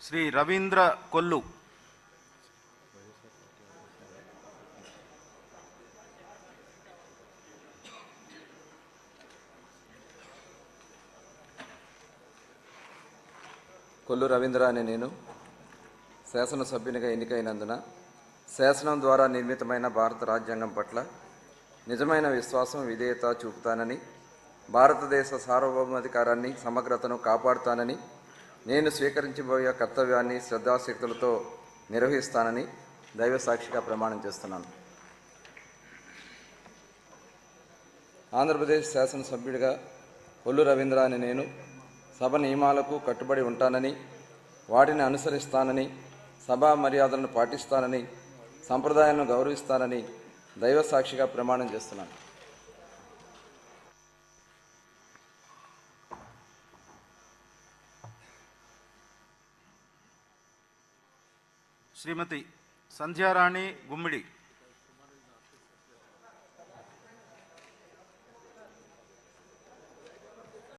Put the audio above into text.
శ్రీ రవీంద్ర కొల్లు. కొల్లు రవీంద్ర అనే నేను శాసనసభ్యునిగా ఎన్నికైనందున శాసనం ద్వారా నిర్మితమైన భారత రాజ్యాంగం పట్ల నిజమైన విశ్వాసం, విధేయత చూపుతానని, భారతదేశ సార్వభౌమాధికారాన్ని, సమగ్రతను కాపాడుతానని, నేను స్వీకరించబోయే కర్తవ్యాన్ని శ్రద్ధాశక్తులతో నిర్వహిస్తానని దైవ సాక్షిగా ప్రమాణం చేస్తున్నాను. ఆంధ్రప్రదేశ్ శాసనసభ్యుడిగా కొల్లు రవీంద్ర అనే నేను సభ నియమాలకు కట్టుబడి ఉంటానని, వాటిని అనుసరిస్తానని, సభా మర్యాదలను పాటిస్తానని, సంప్రదాయాలను గౌరవిస్తానని దైవ సాక్షిగా ప్రమాణం చేస్తున్నాను. శ్రీమతి సంధ్యారాణి గుమ్మిడి.